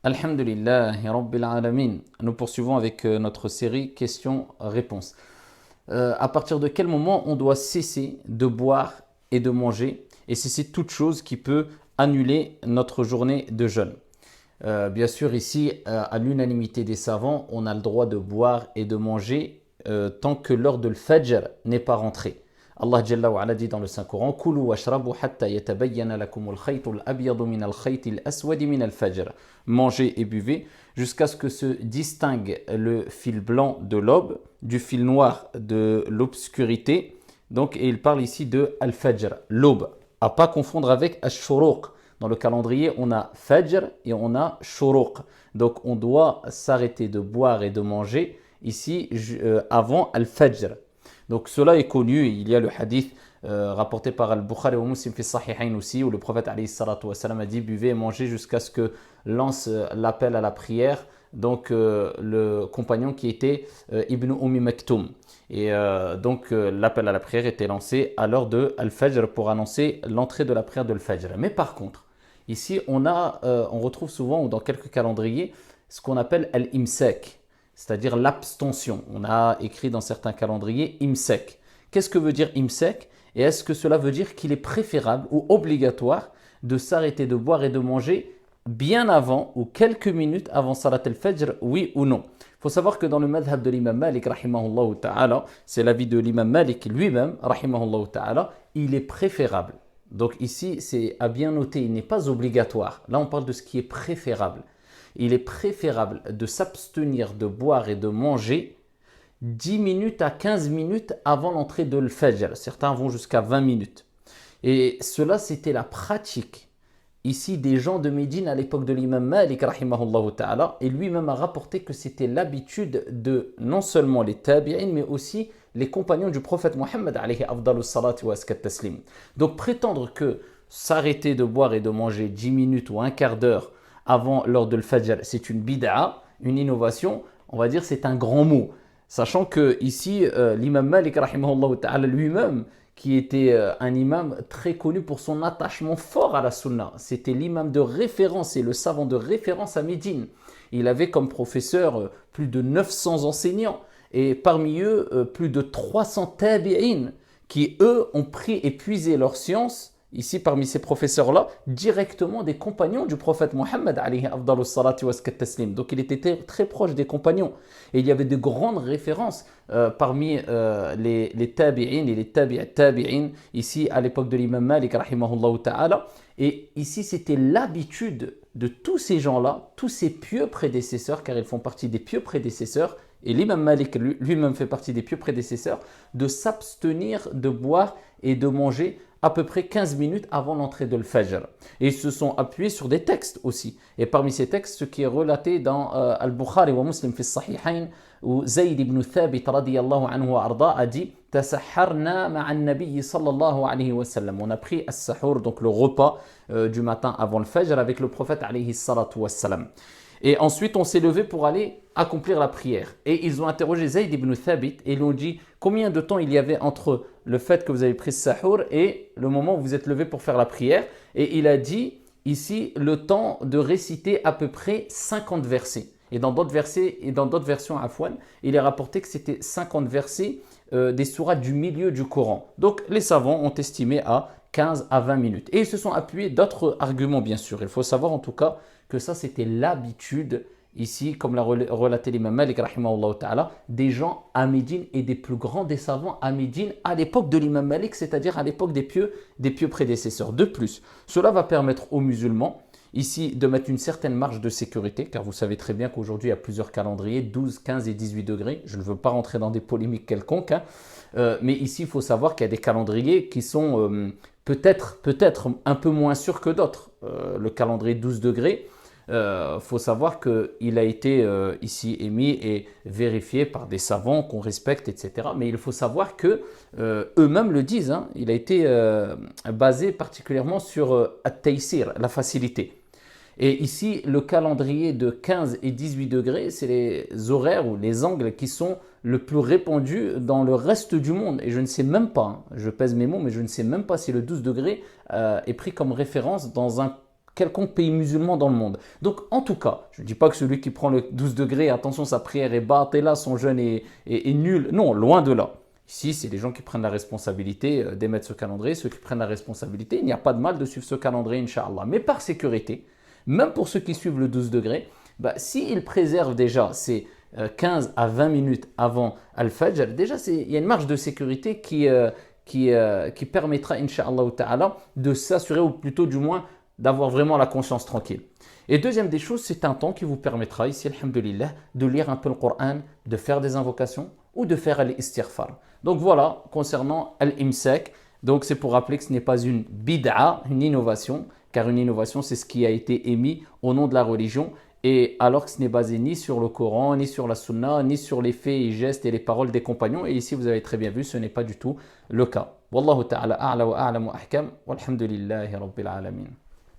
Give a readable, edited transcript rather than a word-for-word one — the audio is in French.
Alhamdulillahi Rabbil Alamin. Nous poursuivons avec notre série questions-réponses. À partir de quel moment on doit cesser de boire et de manger et cesser toute chose qui peut annuler notre journée de jeûne? Bien sûr, ici, à l'unanimité des savants, on a le droit de boire et de manger tant que l'heure de l'Fajr n'est pas rentrée. Allah Jalla wa ala dit dans le Saint-Coran: Kulu washrabu hatta yatabayyana lakumul khaytul abyadu minal khaytil aswadi minal fajr. Mangez et buvez jusqu'à ce que se distingue le fil blanc de l'aube du fil noir de l'obscurité. Donc, et il parle ici de al-fajr, l'aube, à pas confondre avec ash-shuruq. Dans le calendrier, on a fajr et on a shuruq. Donc, on doit s'arrêter de boire et de manger ici avant al-fajr. Donc cela est connu, il y a le hadith rapporté par Al-Bukhari ou Muslim fi Sahihain aussi, où le prophète alayhi salatu wa salam a dit: buvez et mangez jusqu'à ce que lance l'appel à la prière, donc le compagnon qui était Ibn Maktoum. Et l'appel à la prière était lancé à l'heure de Al-Fajr pour annoncer l'entrée de la prière de Al-Fajr. Mais par contre, ici on retrouve souvent, ou dans quelques calendriers, ce qu'on appelle Al-Imsak, c'est-à-dire l'abstention. On a écrit dans certains calendriers imsek. Qu'est-ce que veut dire imsek? Et est-ce que cela veut dire qu'il est préférable ou obligatoire de s'arrêter de boire et de manger bien avant ou quelques minutes avant Salat al-Fajr, oui ou non? Il faut savoir que dans le madhab de l'imam Malik, rahimahullah ta'ala, c'est l'avis de l'imam Malik lui-même, rahimahullah ta'ala, il est préférable. Donc ici, c'est à bien noter, il n'est pas obligatoire. Là, on parle de ce qui est préférable. Il est préférable de s'abstenir de boire et de manger 10 minutes à 15 minutes avant l'entrée de l'Fajr. Certains vont jusqu'à 20 minutes. Et cela, c'était la pratique ici des gens de Médine à l'époque de l'imam Malik, rahimahullah ta'ala, et lui-même a rapporté que c'était l'habitude de non seulement les tabi'in, mais aussi les compagnons du prophète Mohammed, alayhi afdalus salati wa askat taslim. Donc prétendre que s'arrêter de boire et de manger 10 minutes ou un quart d'heure avant l'heure de l'Fajr, c'est une bid'a, une innovation, on va dire c'est un grand mot. Sachant que ici, l'imam Malik, rahimahullah ta'ala, lui-même, qui était un imam très connu pour son attachement fort à la sunna. C'était l'imam de référence et le savant de référence à Médine. Il avait comme professeur plus de 900 enseignants et parmi eux, plus de 300 tabi'in qui, eux, ont pris et puisé leur science, ici parmi ces professeurs-là, directement des compagnons du prophète Mohammed, alayhi afdalus salati wa askat taslim. Donc il était très proche des compagnons. Et il y avait de grandes références parmi les tabi'in et les tabi'in, ici à l'époque de l'imam Malik, rahimahullah ta'ala. Et ici, c'était l'habitude de tous ces gens-là, tous ces pieux prédécesseurs, car ils font partie des pieux prédécesseurs, et l'imam Malik lui-même fait partie des pieux prédécesseurs, de s'abstenir de boire et de manger à peu près 15 minutes avant l'entrée de l'Fajr. Et ils se sont appuyés sur des textes aussi. Et parmi ces textes, ce qui est relaté dans Al-Bukhari wa Muslim fi Sahihain, où Zayd ibn Thabit radiyallahu anhu wa arda a dit: Tasahharna ma'an nabiyyi sallallahu alayhi wa sallam. On a pris as-sahur, donc le repas du matin avant le Fajr, avec le prophète alayhi salatu wa sallam. Et ensuite, on s'est levé pour aller accomplir la prière. Et ils ont interrogé Zayd ibn Thabit et ils lui ont dit: combien de temps il y avait entre le fait que vous avez pris ce sahur et le moment où vous êtes levé pour faire la prière? Et il a dit ici le temps de réciter à peu près 50 versets. Et dans d'autres versets et dans d'autres versions Afwan, il est rapporté que c'était 50 versets des sourates du milieu du Coran. Donc les savants ont estimé à 15 à 20 minutes. Et ils se sont appuyés d'autres arguments, bien sûr. Il faut savoir en tout cas que ça, c'était l'habitude ici, comme l'a relaté l'imam Malik, rahimahullah ta'ala, des gens à Médine et des plus grands des savants à Médine à l'époque de l'imam Malik, c'est-à-dire à l'époque des pieux prédécesseurs. De plus, cela va permettre aux musulmans ici de mettre une certaine marge de sécurité, car vous savez très bien qu'aujourd'hui il y a plusieurs calendriers, 12, 15 et 18 degrés. Je ne veux pas rentrer dans des polémiques quelconques, mais ici il faut savoir qu'il y a des calendriers qui sont peut-être un peu moins sûrs que d'autres. Le calendrier 12 degrés, faut savoir qu'il a été ici émis et vérifié par des savants qu'on respecte, etc. Mais il faut savoir que eux-mêmes le disent, hein, il a été basé particulièrement sur at-taysir, la facilité. Et ici, le calendrier de 15 et 18 degrés, c'est les horaires ou les angles qui sont le plus répandus dans le reste du monde. Et je ne sais même pas, hein, je pèse mes mots, mais je ne sais même pas si le 12 degrés est pris comme référence dans un quelconque pays musulman dans le monde. Donc, en tout cas, je ne dis pas que celui qui prend le 12 degrés, attention, sa prière est batela, son jeûne est nul. Non, loin de là. Ici, c'est les gens qui prennent la responsabilité d'émettre ce calendrier, ceux qui prennent la responsabilité. Il n'y a pas de mal de suivre ce calendrier, Inch'Allah. Mais par sécurité, même pour ceux qui suivent le 12 degrés, s'ils préservent déjà ces 15 à 20 minutes avant Al-Fajr, déjà il y a une marge de sécurité qui permettra, Inch'Allah ta'ala, de s'assurer, ou plutôt du moins d'avoir vraiment la conscience tranquille. Et deuxième des choses, c'est un temps qui vous permettra ici, alhamdulillah, de lire un peu le Coran, de faire des invocations ou de faire al-istighfar. Donc voilà, concernant al-imsak, donc c'est pour rappeler que ce n'est pas une bid'a, une innovation, car une innovation c'est ce qui a été émis au nom de la religion, et alors que ce n'est basé ni sur le Coran, ni sur la Sunna, ni sur les faits et gestes et les paroles des compagnons. Et ici, vous avez très bien vu, ce n'est pas du tout le cas. Wallahu ta'ala a'la wa a'lamu ahkam, walhamdulillahi rabbil alamin.